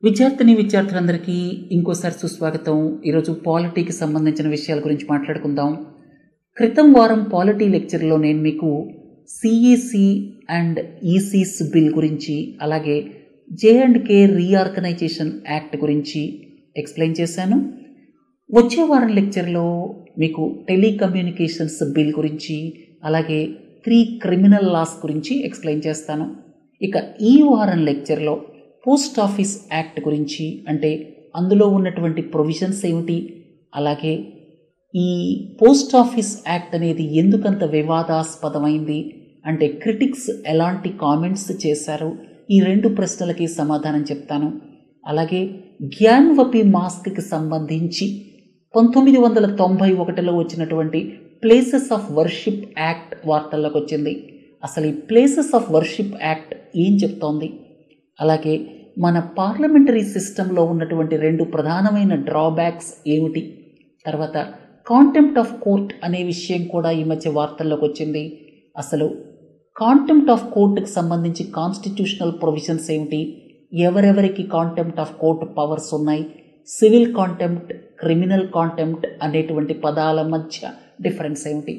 విద్యార్థులందరికీ ఇంకోసారి సుస్వాగతం. ఈరోజు పాలిటీకి సంబంధించిన విషయాల గురించి మాట్లాడుకుందాం. క్రితం వారం పాలిటీ లెక్చర్లో నేను మీకు సిఈసి అండ్ ఈసీస్ బిల్ గురించి, అలాగే జే&కే రీఆర్గనైజేషన్ యాక్ట్ గురించి ఎక్స్ప్లెయిన్ చేశాను. వచ్చే వారం లెక్చర్లో మీకు టెలికమ్యూనికేషన్స్ బిల్ గురించి, అలాగే 3 క్రిమినల్ లాస్ గురించి ఎక్స్ప్లెయిన్ చేస్తాను. ఇక ఈ వారం లెక్చర్లో పోస్ట్ ఆఫీస్ యాక్ట్ గురించి, అంటే అందులో ఉన్నటువంటి ప్రొవిజన్స్ ఏమిటి, అలాగే ఈ పోస్ట్ ఆఫీస్ యాక్ట్ అనేది ఎందుకంత వివాదాస్పదమైంది, అంటే క్రిటిక్స్ ఎలాంటి కామెంట్స్ చేశారు, ఈ 2 ప్రశ్నలకి సమాధానం చెప్తాను. అలాగే జ్ఞాన్వపి మాస్క్కి సంబంధించి 1991లో వచ్చినటువంటి ప్లేసెస్ ఆఫ్ వర్షిప్ యాక్ట్ వార్తల్లోకి వచ్చింది. అసలు ఈ ప్లేసెస్ ఆఫ్ వర్షిప్ యాక్ట్ ఏం చెప్తోంది, అలాగే మన పార్లమెంటరీ సిస్టంలో ఉన్నటువంటి 2 ప్రధానమైన డ్రాబ్యాక్స్ ఏమిటి, తర్వాత కాంటెంప్ట్ ఆఫ్ కోర్ట్ అనే విషయం కూడా ఈ మధ్య వార్తల్లోకి వచ్చింది. అసలు కాంటెంప్ట్ ఆఫ్ కోర్టుకి సంబంధించి కాన్స్టిట్యూషనల్ ప్రొవిజన్స్ ఏమిటి, ఎవరెవరికి కాంటెంప్ట్ ఆఫ్ కోర్ట్ పవర్స్ ఉన్నాయి, సివిల్ కాంటెంప్ట్, క్రిమినల్ కాంటెంప్ట్ అనేటువంటి పదాల మధ్య డిఫరెన్స్ ఏమిటి.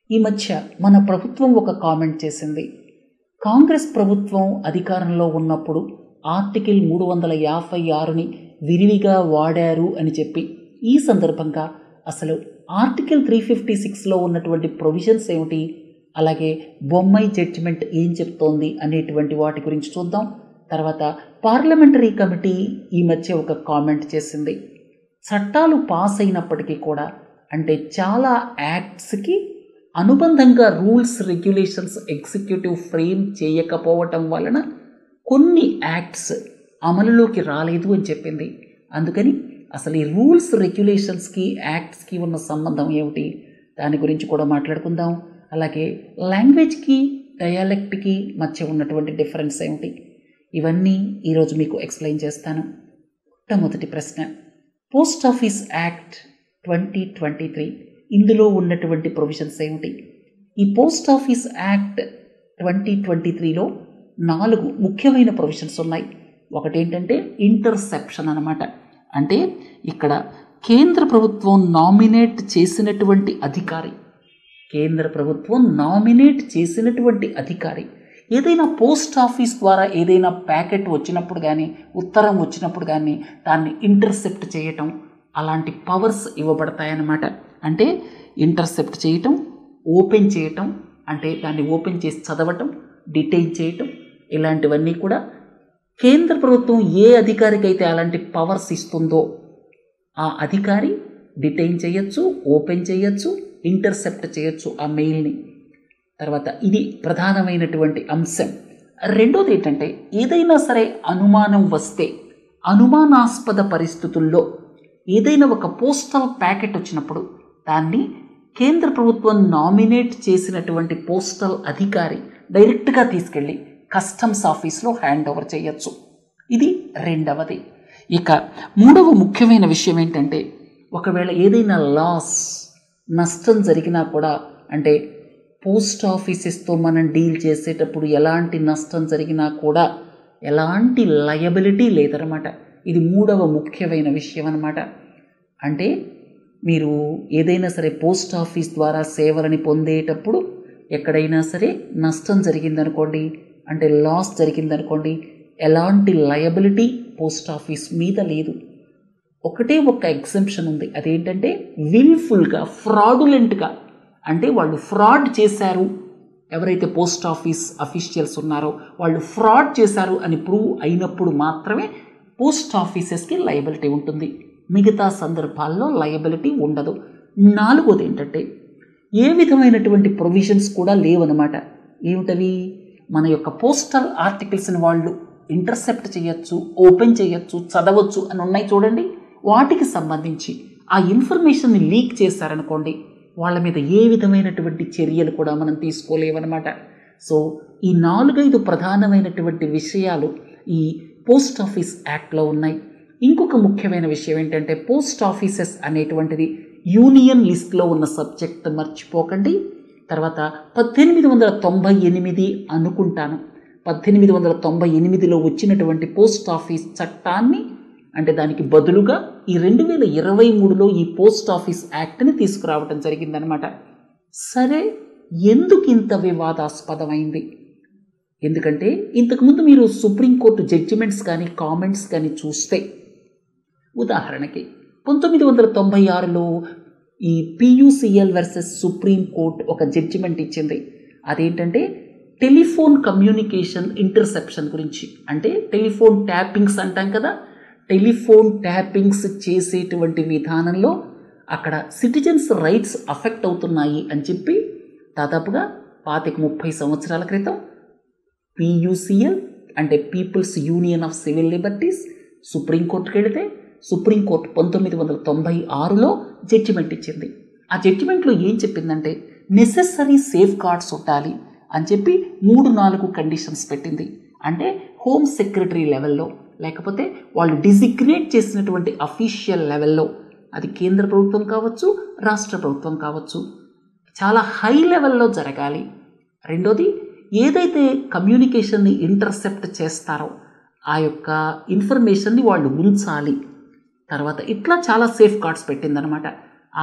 ఈ మధ్య మన ప్రభుత్వం ఒక కామెంట్ చేసింది. కాంగ్రెస్ ప్రభుత్వం అధికారంలో ఉన్నప్పుడు ఆర్టికల్ 356ని విరివిగా వాడారు అని చెప్పి, ఈ సందర్భంగా అసలు ఆర్టికల్ 356లో ఉన్నటువంటి ప్రొవిజన్స్ ఏమిటి, అలాగే బొమ్మాయి జడ్జిమెంట్ ఏం చెప్తోంది అనేటువంటి వాటి గురించి చూద్దాం. తర్వాత పార్లమెంటరీ కమిటీ ఈ మధ్య ఒక కామెంట్ చేసింది. చట్టాలు పాస్ అయినప్పటికీ కూడా, అంటే చాలా యాక్ట్స్కి అనుబంధంగా రూల్స్ రెగ్యులేషన్స్ ఎగ్జిక్యూటివ్ ఫ్రేమ్ చేయకపోవటం వలన కొన్ని యాక్ట్స్ అమలులోకి రాలేదు అని చెప్పింది. అందుకని అసలు ఈ రూల్స్ రెగ్యులేషన్స్కి యాక్ట్స్కి ఉన్న సంబంధం ఏమిటి, దాని గురించి కూడా మాట్లాడుకుందాం. అలాగే లాంగ్వేజ్కి డయాలెక్ట్కి మధ్య ఉన్నటువంటి డిఫరెన్స్ ఏమిటి, ఇవన్నీ ఈరోజు మీకు ఎక్స్ప్లెయిన్ చేస్తాను. మొట్టమొదటి ప్రశ్న, పోస్ట్ ఆఫీస్ యాక్ట్ 2023 ఇందులో ఉన్నటువంటి ప్రొవిజన్స్ ఏమిటి. ఈ పోస్ట్ ఆఫీస్ యాక్ట్ 2023లో 4 ముఖ్యమైన ప్రొవిజన్స్ ఉన్నాయి. ఒకటేంటంటే ఇంటర్సెప్షన్ అన్నమాట. అంటే ఇక్కడ కేంద్ర ప్రభుత్వం నామినేట్ చేసినటువంటి అధికారి ఏదైనా పోస్ట్ ఆఫీస్ ద్వారా ఏదైనా ప్యాకెట్ వచ్చినప్పుడు కానీ, ఉత్తరం వచ్చినప్పుడు కానీ దాన్ని ఇంటర్సెప్ట్ చేయటం, అలాంటి పవర్స్ ఇవ్వబడతాయన్నమాట. అంటే ఇంటర్సెప్ట్ చేయటం, ఓపెన్ చేయటం, అంటే దాన్ని ఓపెన్ చేసి చదవటం, డిటైన్ చేయటం, ఇలాంటివన్నీ కూడా కేంద్ర ప్రభుత్వం ఏ అధికారికి అయితే అలాంటి పవర్స్ ఇస్తుందో ఆ అధికారి డిటైన్ చేయొచ్చు, ఓపెన్ చేయొచ్చు, ఇంటర్సెప్ట్ చేయొచ్చు ఆ మెయిల్ని. తర్వాత ఇది ప్రధానమైనటువంటి అంశం. రెండోది ఏంటంటే, ఏదైనా సరే అనుమానం వస్తే, అనుమానాస్పద పరిస్థితుల్లో ఏదైనా ఒక పోస్టల్ ప్యాకెట్ వచ్చినప్పుడు దాన్ని కేంద్ర ప్రభుత్వం నామినేట్ చేసినటువంటి పోస్టల్ అధికారి డైరెక్ట్గా తీసుకెళ్ళి కస్టమ్స్ ఆఫీస్లో హ్యాండ్ ఓవర్ చేయొచ్చు. ఇది రెండవది. ఇక మూడవ ముఖ్యమైన విషయం ఏంటంటే, ఒకవేళ ఏదైనా లాస్, నష్టం జరిగినా కూడా, అంటే పోస్ట్ ఆఫీసెస్తో మనం డీల్ చేసేటప్పుడు ఎలాంటి నష్టం జరిగినా కూడా ఎలాంటి లయబిలిటీ లేదన్నమాట. ఇది మూడవ ముఖ్యమైన విషయం అన్నమాట. అంటే మీరు ఏదైనా సరే పోస్ట్ ఆఫీస్ ద్వారా సేవలని పొందేటప్పుడు ఎక్కడైనా సరే నష్టం జరిగిందనుకోండి, అంటే లాస్ జరిగిందనుకోండి, ఎలాంటి లయబిలిటీ పోస్ట్ ఆఫీస్ మీద లేదు. ఒకటే ఒక ఎగ్జంప్షన్ ఉంది. అదేంటంటే విల్ఫుల్గా, ఫ్రాడులెంట్గా, అంటే వాళ్ళు ఫ్రాడ్ చేశారు, ఎవరైతే పోస్ట్ ఆఫీస్ అఫీషియల్స్ ఉన్నారో వాళ్ళు ఫ్రాడ్ చేశారు అని ప్రూవ్ అయినప్పుడు మాత్రమే పోస్ట్ ఆఫీసెస్కి లయబిలిటీ ఉంటుంది. మిగతా సందర్భాల్లో లయబిలిటీ ఉండదు. నాలుగోది ఏంటంటే, ఏ విధమైనటువంటి ప్రొవిజన్స్ కూడా లేవన్నమాట. ఏమిటవి, మన యొక్క పోస్టల్ ఆర్టికల్స్ని వాళ్ళు ఇంటర్సెప్ట్ చేయొచ్చు, ఓపెన్ చేయొచ్చు, చదవచ్చు అని ఉన్నాయి చూడండి. వాటికి సంబంధించి ఆ ఇన్ఫర్మేషన్ని లీక్ చేశారనుకోండి, వాళ్ళ మీద ఏ విధమైనటువంటి చర్యలు కూడా మనం తీసుకోలేవన్నమాట. సో ఈ 4-5 ప్రధానమైనటువంటి విషయాలు ఈ పోస్ట్ ఆఫీస్ యాక్ట్లో ఉన్నాయి. ఇంకొక ముఖ్యమైన విషయం ఏంటంటే, పోస్ట్ ఆఫీసెస్ అనేటువంటిది యూనియన్ లిస్ట్లో ఉన్న సబ్జెక్ట్ మర్చిపోకండి. తర్వాత 1898 అనుకుంటాను 1898లో వచ్చినటువంటి పోస్ట్ ఆఫీస్ చట్టాన్ని, అంటే దానికి బదులుగా ఈ 2023లో ఈ పోస్ట్ ఆఫీస్ యాక్ట్ని తీసుకురావడం జరిగిందనమాట. సరే, ఎందుకు ఇంత వివాదాస్పదమైంది? ఎందుకంటే ఇంతకుముందు మీరు సుప్రీంకోర్టు జడ్జిమెంట్స్ కానీ కామెంట్స్ కానీ చూస్తే, ఉదాహరణకి 1996లో ఈ PUCL వర్సెస్ సుప్రీంకోర్టు ఒక జడ్జిమెంట్ ఇచ్చింది. అదేంటంటే టెలిఫోన్ కమ్యూనికేషన్ ఇంటర్సెప్షన్ గురించి. అంటే టెలిఫోన్ ట్యాపింగ్స్ అంటాం కదా, టెలిఫోన్ ట్యాపింగ్స్ చేసేటువంటి విధానంలో అక్కడ సిటిజన్స్ రైట్స్ అఫెక్ట్ అవుతున్నాయి అని చెప్పి దాదాపుగా 25-30 సంవత్సరాల క్రితం PUCL అంటే people's union of civil liberties సుప్రీంకోర్టుకి వెళితే సుప్రీంకోర్టు 1996లో జడ్జిమెంట్ ఇచ్చింది. ఆ జడ్జిమెంట్లో ఏం చెప్పిందంటే నెసెసరీ సేఫ్ గార్డ్స్ ఉండాలి అని చెప్పి 3-4 కండిషన్స్ పెట్టింది. అంటే హోమ్ సెక్రటరీ లెవెల్లో, లేకపోతే వాళ్ళు డిజిగ్నేట్ చేసినటువంటి అఫీషియల్ లెవెల్లో, అది కేంద్ర ప్రభుత్వం కావచ్చు, రాష్ట్ర ప్రభుత్వం కావచ్చు, చాలా హై లెవెల్లో జరగాలి. రెండోది, ఏదైతే కమ్యూనికేషన్ని ఇంటర్సెప్ట్ చేస్తారో ఆ యొక్క ఇన్ఫర్మేషన్ని వాళ్ళు ఉంచాలి. తర్వాత ఇట్లా చాలా సేఫ్ గార్డ్స్ పెట్టిందనమాట.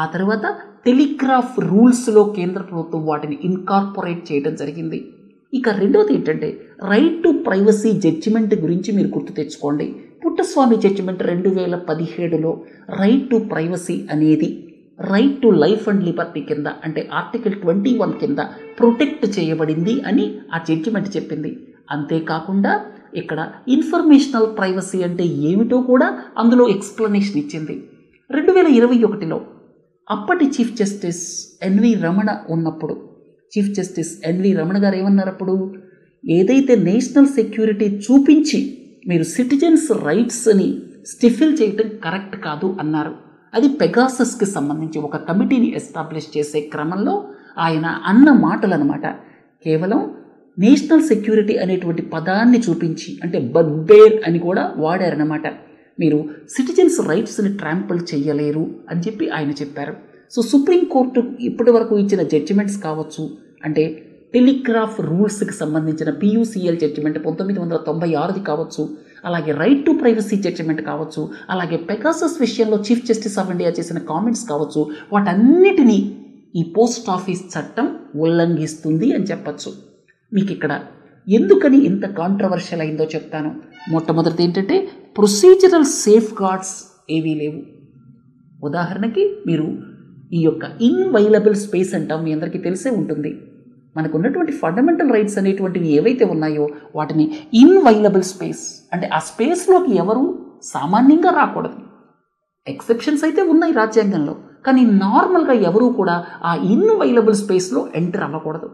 ఆ తర్వాత టెలిగ్రాఫ్ రూల్స్లో కేంద్ర ప్రభుత్వం వాటిని ఇన్కార్పొరేట్ చేయడం జరిగింది. ఇక రెండోది ఏంటంటే రైట్ టు ప్రైవసీ జడ్జిమెంట్ గురించి మీరు గుర్తు తెచ్చుకోండి. పుట్టస్వామి జడ్జిమెంట్ 2017లో రైట్ టు ప్రైవసీ అనేది right to life and liberty కింద, అంటే ఆర్టికల్ 21 కింద ప్రొటెక్ట్ చేయబడింది అని ఆ జడ్జిమెంట్ చెప్పింది. అంతేకాకుండా ఇక్కడ ఇన్ఫర్మేషనల్ ప్రైవసీ అంటే ఏమిటో కూడా అందులో ఎక్స్ప్లెనేషన్ ఇచ్చింది. 2021లో అప్పటి చీఫ్ జస్టిస్ ఎన్వి రమణ ఉన్నప్పుడు, చీఫ్ జస్టిస్ ఎన్వి రమణ గారు ఏమన్నారు అప్పుడు, ఏదైతే నేషనల్ సెక్యూరిటీ చూపించి మీరు సిటిజన్స్ రైట్స్ని స్టిఫిల్ చేయటం కరెక్ట్ కాదు అన్నారు. అది పెగాసస్కి సంబంధించి ఒక కమిటీని ఎస్టాబ్లిష్ చేసే క్రమంలో ఆయన అన్న మాటలు అనమాట. కేవలం నేషనల్ సెక్యూరిటీ అనేటువంటి పదాన్ని చూపించి, అంటే బగ్బేర్ అని కూడా వాడారనమాట. మీరు సిటిజన్స్ రైట్స్ని ట్రాంపుల్ చేయలేరు అని చెప్పి ఆయన చెప్పారు. సో సుప్రీంకోర్టు ఇప్పటి వరకు ఇచ్చిన జడ్జిమెంట్స్ కావచ్చు, అంటే టెలిగ్రాఫ్ రూల్స్కి సంబంధించిన PUCL జడ్జిమెంట్ 1996ది కావచ్చు, అలాగే రైట్ టు ప్రైవసీ జడ్జిమెంట్ కావచ్చు, అలాగే పెగాసస్ విషయంలో చీఫ్ జస్టిస్ ఆఫ్ ఇండియా చేసిన కామెంట్స్ కావచ్చు, వాటన్నిటినీ ఈ పోస్ట్ ఆఫీస్ చట్టం ఉల్లంఘిస్తుంది అని చెప్పచ్చు. మీకు ఇక్కడ ఎందుకని ఇంత కాంట్రవర్షియల్ అయిందో చెప్తాను. మొట్టమొదటిది ఏంటంటే ప్రొసీజరల్ సేఫ్ గార్డ్స్ ఏవీ లేవు. ఉదాహరణకి మీరు ఈ యొక్క ఇన్వైలబుల్ స్పేస్ అంటాం, మీ అందరికీ తెలిసే ఉంటుంది. మనకు ఉన్నటువంటి ఫండమెంటల్ రైట్స్ అనేటువంటివి ఏవైతే ఉన్నాయో వాటిని ఇన్వైలబుల్ స్పేస్, అంటే ఆ స్పేస్లోకి ఎవరు సామాన్యంగా రాకూడదు. ఎక్సెప్షన్స్ అయితే ఉన్నాయి రాజ్యాంగంలో, కానీ నార్మల్గా ఎవరూ కూడా ఆ ఇన్వైలబుల్ స్పేస్లో ఎంటర్ అవ్వకూడదు.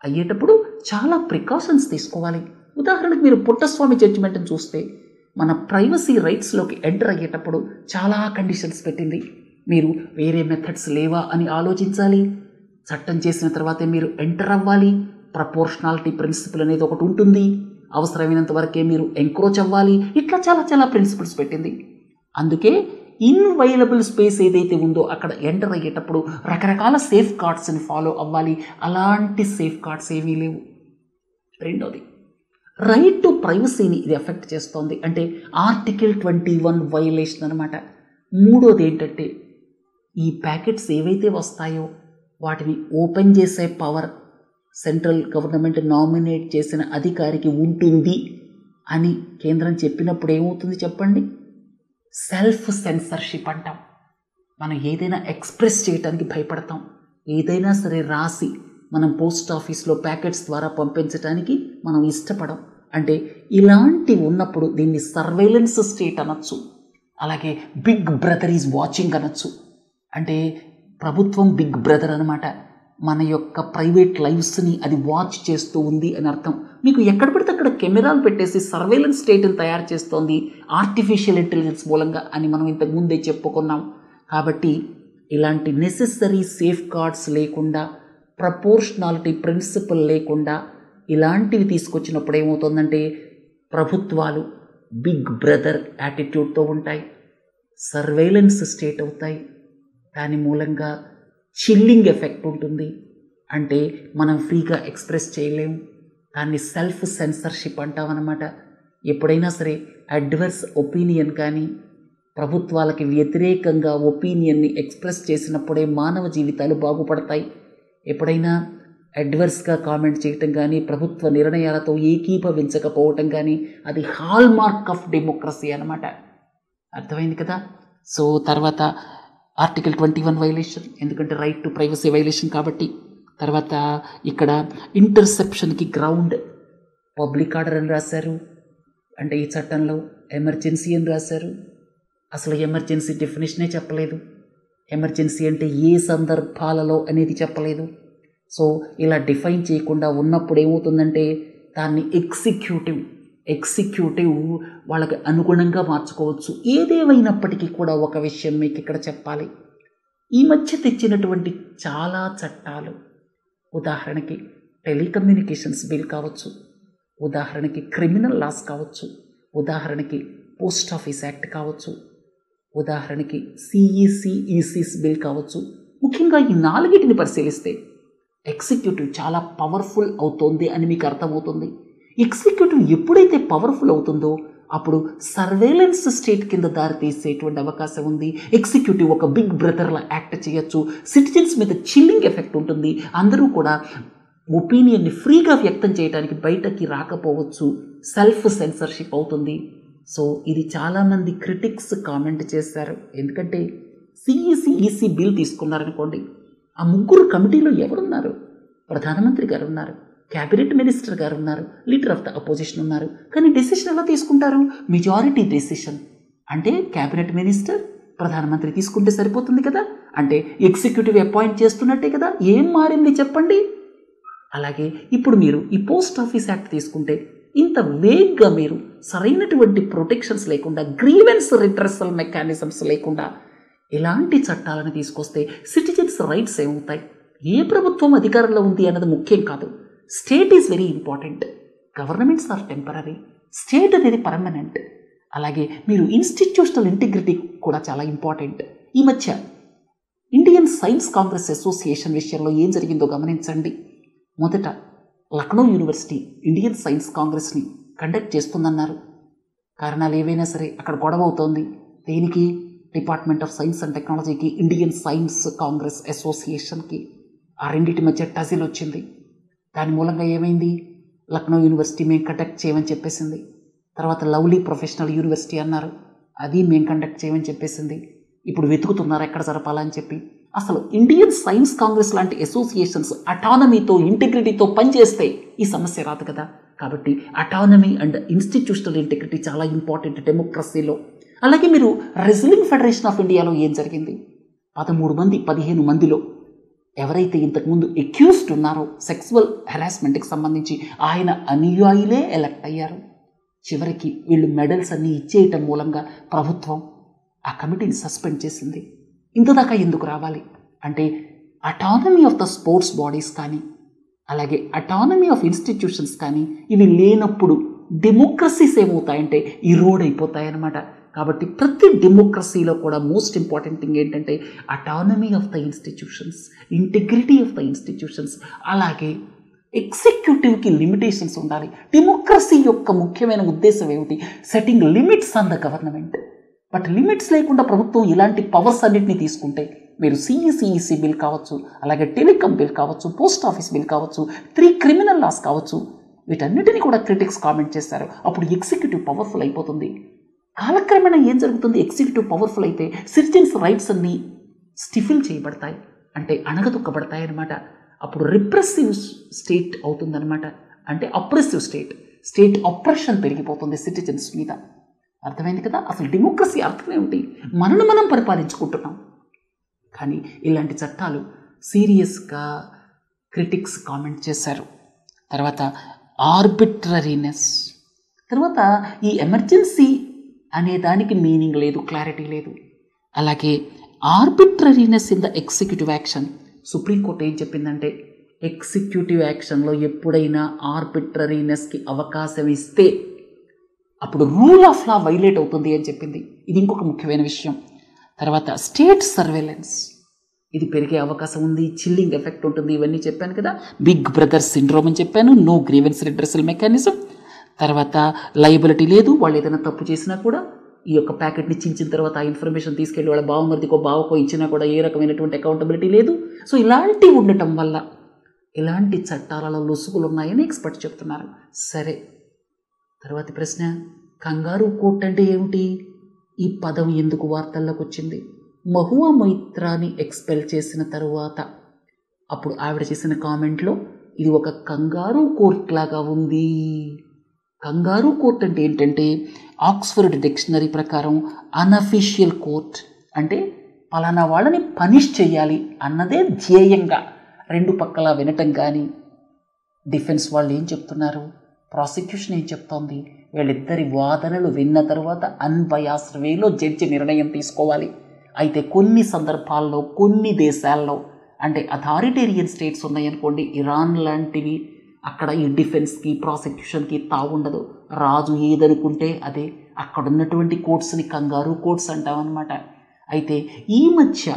అయ్యేటప్పుడు చాలా ప్రికాషన్స్ తీసుకోవాలి. ఉదాహరణకు మీరు పుట్టస్వామి జడ్జిమెంట్ని చూస్తే మన ప్రైవసీ రైట్స్లోకి ఎంటర్ అయ్యేటప్పుడు చాలా కండిషన్స్ పెట్టింది. మీరు వేరే మెథడ్స్ లేవా అని ఆలోచించాలి. చట్టం చేసిన తర్వాతే మీరు ఎంటర్ అవ్వాలి. ప్రపోర్షనాలిటీ ప్రిన్సిపల్ అనేది ఒకటి ఉంటుంది. అవసరమైనంత వరకే మీరు ఎంక్రోచ్ అవ్వాలి. ఇట్లా చాలా చాలా ప్రిన్సిపల్స్ పెట్టింది. అందుకే ఇన్వైలబుల్ స్పేస్ ఏదైతే ఉందో అక్కడ ఎంటర్ అయ్యేటప్పుడు రకరకాల సేఫ్ గార్డ్స్ని ఫాలో అవ్వాలి. అలాంటి సేఫ్ గార్డ్స్ ఏమీ లేవు. రెండోది, రైట్ టు ప్రైవసీని ఇది ఎఫెక్ట్ చేస్తోంది, అంటే ఆర్టికల్ 21 వైలేషన్ అనమాట. మూడోది ఏంటంటే ఈ ప్యాకెట్స్ ఏవైతే వస్తాయో వాటిని ఓపెన్ చేసే పవర్ సెంట్రల్ గవర్నమెంట్ నామినేట్ చేసిన అధికారికి ఉంటుంది అని కేంద్రం చెప్పినప్పుడు ఏమవుతుంది చెప్పండి? సెల్ఫ్ సెన్సర్షిప్ అంటాం. మనం ఏదైనా ఎక్స్ప్రెస్ చేయడానికి భయపడతాం. ఏదైనా సరే రాసి మనం పోస్ట్ ఆఫీస్లో ప్యాకెట్స్ ద్వారా పంపించడానికి మనం ఇష్టపడం. అంటే ఇలాంటివి ఉన్నప్పుడు దీన్ని సర్వేలెన్స్ స్టేట్ అనొచ్చు. అలాగే బిగ్ బ్రదర్ ఈజ్ వాచింగ్ అనొచ్చు. అంటే ప్రభుత్వం బిగ్ బ్రదర్ అనమాట. మన యొక్క ప్రైవేట్ లైఫ్స్ని అది వాచ్ చేస్తూ ఉంది అని అర్థం. మీకు ఎక్కడ పడితే అక్కడ కెమెరాలు పెట్టేసి సర్వేలెన్స్ స్టేట్ని తయారు చేస్తోంది ఆర్టిఫిషియల్ ఇంటెలిజెన్స్ మూలంగా అని మనం ఇంతకు ముందే చెప్పుకున్నాం. కాబట్టి ఇలాంటి నెసెసరీ సేఫ్ గార్డ్స్ లేకుండా, ప్రపోర్షనాలిటీ ప్రిన్సిపల్ లేకుండా ఇలాంటివి తీసుకొచ్చినప్పుడు ఏమవుతుందంటే ప్రభుత్వాలు బిగ్ బ్రదర్ యాటిట్యూడ్తో ఉంటాయి, సర్వేలెన్స్ స్టేట్ అవుతాయి. దాని మూలంగా చిల్లింగ్ ఎఫెక్ట్ ఉంటుంది. అంటే మనం ఫ్రీగా ఎక్స్ప్రెస్ చేయలేము. దాన్ని సెల్ఫ్ సెన్సర్షిప్ అంటామన్నమాట. ఎప్పుడైనా సరే అడ్వర్స్ ఒపీనియన్ కానీ ప్రభుత్వాలకి వ్యతిరేకంగా ఒపీనియన్ని ఎక్స్ప్రెస్ చేసినప్పుడే మానవ జీవితాలు బాగుపడతాయి. ఎప్పుడైనా అడ్వర్స్గా కామెంట్ చేయటం కానీ ప్రభుత్వ నిర్ణయాలతో ఏకీభవించకపోవటం కానీ అది హాల్ మార్క్ ఆఫ్ డెమోక్రసీ అన్నమాట. అర్థమైంది కదా. సో తర్వాత ఆర్టికల్ 21 వైలేషన్, ఎందుకంటే రైట్ టు ప్రైవసీ వైలేషన్ కాబట్టి. తర్వాత ఇక్కడ ఇంటర్సెప్షన్కి గ్రౌండ్ పబ్లిక్ ఆర్డర్ అని రాశారు, అంటే ఈ చట్టంలో ఎమర్జెన్సీ అని రాశారు. అసలు ఎమర్జెన్సీ డెఫినేషనే చెప్పలేదు. ఎమర్జెన్సీ అంటే ఏ సందర్భాలలో అనేది చెప్పలేదు. సో ఇలా డిఫైన్ చేయకుండా ఉన్నప్పుడు ఏమవుతుందంటే దాన్ని ఎగ్జిక్యూటివ్ వాళ్ళకి అనుగుణంగా మార్చుకోవచ్చు. ఏదేమైనప్పటికీ కూడా ఒక విషయం మీకు ఇక్కడ చెప్పాలి. ఈ మధ్య తెచ్చినటువంటి చాలా చట్టాలు, ఉదాహరణకి టెలికమ్యూనికేషన్స్ బిల్ కావచ్చు, ఉదాహరణకి క్రిమినల్ లాస్ కావచ్చు, ఉదాహరణకి పోస్ట్ ఆఫీస్ యాక్ట్ కావచ్చు, ఉదాహరణకి ఈసీస్ బిల్ కావచ్చు. ముఖ్యంగా ఈ 4టిని పరిశీలిస్తే ఎగ్జిక్యూటివ్ చాలా పవర్ఫుల్ అవుతోంది అని మీకు అర్థమవుతుంది. ఎగ్జిక్యూటివ్ ఎప్పుడైతే పవర్ఫుల్ అవుతుందో అప్పుడు సర్వేలెన్స్ స్టేట్ కింద దారితీసేటువంటి అవకాశం ఉంది. ఎగ్జిక్యూటివ్ ఒక బిగ్ బ్రదర్లా యాక్ట్ చేయొచ్చు. సిటిజన్స్ మీద చిల్లింగ్ ఎఫెక్ట్ ఉంటుంది. అందరూ కూడా ఒపీనియన్ని ఫ్రీగా వ్యక్తం చేయడానికి బయటకి రాకపోవచ్చు. సెల్ఫ్ సెన్సర్షిప్ అవుతుంది. సో ఇది చాలామంది క్రిటిక్స్ కామెంట్ చేశారు. ఎందుకంటే ఈసీ బిల్ తీసుకున్నారనుకోండి, ఆ 3 కమిటీలో ఎవరున్నారు? ప్రధానమంత్రి గారు ఉన్నారు, క్యాబినెట్ మినిస్టర్ గారు ఉన్నారు, లీడర్ ఆఫ్ ద అపోజిషన్ ఉన్నారు. కానీ డెసిషన్ ఎలా తీసుకుంటారు? మెజారిటీ డెసిషన్ అంటే క్యాబినెట్ మినిస్టర్, ప్రధానమంత్రి తీసుకుంటే సరిపోతుంది కదా. అంటే ఎగ్జిక్యూటివ్ అపాయింట్ చేస్తున్నట్టే కదా. ఏం మారింది చెప్పండి? అలాగే ఇప్పుడు మీరు ఈ పోస్ట్ ఆఫీస్ యాక్ట్ తీసుకుంటే ఇంత వేగ్గా మీరు సరైనటువంటి ప్రొటెక్షన్స్ లేకుండా, గ్రీవెన్స్ రిట్రెసల్ మెకానిజమ్స్ లేకుండా ఇలాంటి చట్టాలను తీసుకొస్తే సిటిజన్స్ రైట్స్ ఏమవుతాయి? ఏ ప్రభుత్వం అధికారంలో ఉంది అన్నది ముఖ్యం కాదు. State is very important. Governments are temporary, state అనేది పర్మనెంట్. అలాగే మీరు ఇన్స్టిట్యూషనల్ ఇంటిగ్రిటీ కూడా చాలా ఇంపార్టెంట్. ఈ మధ్య ఇండియన్ సైన్స్ కాంగ్రెస్ అసోసియేషన్ విషయంలో ఏం జరిగిందో గమనించండి. మొదట లక్నో యూనివర్సిటీ ఇండియన్ సైన్స్ కాంగ్రెస్ని కండక్ట్ చేస్తుందన్నారు. కారణాలు ఏవైనా సరే అక్కడ గొడవ అవుతోంది. దేనికి? డిపార్ట్మెంట్ ఆఫ్ సైన్స్ అండ్ టెక్నాలజీకి, ఇండియన్ సైన్స్ కాంగ్రెస్ అసోసియేషన్కి ఆ రెండింటి మధ్య టజిల్ వచ్చింది. దాని మూలంగా ఏమైంది? లక్నో యూనివర్సిటీ మేము కండక్ట్ చేయమని చెప్పేసింది. తర్వాత లవ్లీ ప్రొఫెషనల్ యూనివర్సిటీ అన్నారు, అది మేము కండక్ట్ చేయమని చెప్పేసింది. ఇప్పుడు వెతుకుతున్నారు ఎక్కడ జరపాలని చెప్పి. అసలు ఇండియన్ సైన్స్ కాంగ్రెస్ లాంటి అసోసియేషన్స్ అటానమీతో, ఇంటిగ్రిటీతో పనిచేస్తే ఈ సమస్య రాదు కదా. కాబట్టి అటానమీ అండ్ ఇన్స్టిట్యూషనల్ ఇంటిగ్రిటీ చాలా ఇంపార్టెంట్ డెమోక్రసీలో. అలాగే మీరు రెజ్లింగ్ ఫెడరేషన్ ఆఫ్ ఇండియాలో ఏం జరిగింది? 13 మంది 15 మందిలో ఎవరైతే ఇంతకుముందు అక్యూజ్డ్ ఉన్నారో సెక్సువల్ హెరాస్మెంట్కి సంబంధించి ఆయన అనుయాయులే ఎలక్ట్ అయ్యారు. చివరికి వీళ్ళు మెడల్స్ అన్నీ ఇచ్చేయటం మూలంగా ప్రభుత్వం ఆ కమిటీని సస్పెండ్ చేసింది. ఇంతదాకా ఎందుకు రావాలి అంటే autonomy of the sports bodies కానీ, అలాగే అటానమీ ఆఫ్ ఇన్స్టిట్యూషన్స్ కానీ ఇవి లేనప్పుడు డెమోక్రసీస్ ఏమవుతాయంటే ఇరోడ్ అయిపోతాయన్నమాట. కాబట్టి ప్రతి డెమోక్రసీలో కూడా మోస్ట్ ఇంపార్టెంట్ థింగ్ ఏంటంటే autonomy of the institutions, integrity of the institutions, అలాగే ఎగ్జిక్యూటివ్కి లిమిటేషన్స్ ఉండాలి. డెమోక్రసీ యొక్క ముఖ్యమైన ఉద్దేశం ఏమిటి? Setting limits on the government. But limits లేకుండా ప్రభుత్వం ఇలాంటి పవర్స్ అన్నింటినీ తీసుకుంటే మీరు ఈసీ బిల్ కావచ్చు, అలాగే టెలికాం బిల్ కావచ్చు, పోస్ట్ ఆఫీస్ బిల్ కావచ్చు, 3 క్రిమినల్ లాస్ కావచ్చు, వీటన్నిటినీ కూడా క్రిటిక్స్ కామెంట్ చేశారు. అప్పుడు ఎగ్జిక్యూటివ్ పవర్ఫుల్ అయిపోతుంది. కాలక్రమేణా ఏం జరుగుతుంది? ఎగ్జిక్యూటివ్ పవర్ఫుల్ అయితే సిటిజన్స్ రైట్స్ అన్నీ స్టిఫిల్ చేయబడతాయి, అంటే అణగదొక్కబడతాయి అన్నమాట. అప్పుడు రిప్రెసివ్ స్టేట్ అవుతుందన్నమాట. అంటే అప్రెసివ్ స్టేట్ ఆపరేషన్ పెరిగిపోతుంది సిటిజన్స్ మీద. అర్థమైంది కదా. అసలు డెమోక్రసీ అర్థం ఏమిటి? మనను మనం పరిపాలించుకుంటున్నాం. కానీ ఇలాంటి చట్టాలు సీరియస్గా క్రిటిక్స్ కామెంట్ చేశారు. తర్వాత ఆర్బిట్రరీనెస్, తర్వాత ఈ ఎమర్జెన్సీ అనే దానికి మీనింగ్ లేదు, క్లారిటీ లేదు. అలాగే arbitrariness in the executive action. Supreme court ఏం చెప్పిందంటే ఎగ్జిక్యూటివ్ యాక్షన్లో ఎప్పుడైనా ఆర్బిట్రరీనెస్కి అవకాశం ఇస్తే అప్పుడు రూల్ ఆఫ్ లా వైలేట్ అవుతుంది అని చెప్పింది. ఇది ఇంకొక ముఖ్యమైన విషయం. తర్వాత స్టేట్ సర్వేలెన్స్. ఇది పెరిగే అవకాశం ఉంది, చిల్లింగ్ ఎఫెక్ట్ ఉంటుంది, ఇవన్నీ చెప్పాను కదా. బిగ్ బ్రదర్ సిండ్రోమ్ అని చెప్పాను, నో గ్రీవెన్స్ రిడ్రెసల్ మెకానిజం. తర్వాత లయబిలిటీ లేదు, వాళ్ళు ఏదైనా తప్పు చేసినా కూడా ఈ యొక్క ప్యాకెట్ని చించిన తర్వాత ఆ ఇన్ఫర్మేషన్ తీసుకెళ్ళి వాళ్ళ బావమరిదికో బావకో ఇచ్చినా కూడా ఏ రకమైనటువంటి అకౌంటబిలిటీ లేదు. సో ఇలాంటివి ఉండటం వల్ల ఇలాంటి చట్టాలలో లొసుగులు ఉన్నాయని ఎక్స్పర్ట్ చెప్తున్నారు. సరే, తర్వాతి ప్రశ్న, కంగారు కోర్ట్ అంటే ఏమిటి? ఈ పదం ఎందుకు వార్తల్లోకి వచ్చింది? మహువా మొయిత్రాని ఎక్స్పెల్ చేసిన తరువాత అప్పుడు ఆవిడ చేసిన కామెంట్లో ఇది ఒక కంగారు కోర్ట్ లాగా ఉంది. కంగారు కోర్ట్ అంటే ఏంటంటే ఆక్స్ఫర్డ్ డిక్షనరీ ప్రకారం అన్అఫీషియల్ కోర్ట్ అంటే పలానా వాళ్ళని పనిష్ చేయాలి అన్నదే ధ్యేయంగా. రెండు పక్కల వినటం కానీ, డిఫెన్స్ వాళ్ళు ఏం చెప్తున్నారు, ప్రాసిక్యూషన్ ఏం చెప్తోంది, వీళ్ళిద్దరి వాదనలు విన్న తర్వాత అన్బయాస్డ్ వేలో జడ్జి నిర్ణయం తీసుకోవాలి. అయితే కొన్ని సందర్భాల్లో కొన్ని దేశాల్లో అంటే అథారిటేరియన్ స్టేట్స్ ఉన్నాయనుకోండి, ఇరాన్ లాంటివి, అక్కడ ఈ డిఫెన్స్కి ప్రాసిక్యూషన్కి తావుండదు. రాజు ఏదనుకుంటే అదే. అక్కడ ఉన్నటువంటి కోర్ట్స్ని కంగారు కోర్ట్స్ అంటామన్నమాట. అయితే ఈ మధ్య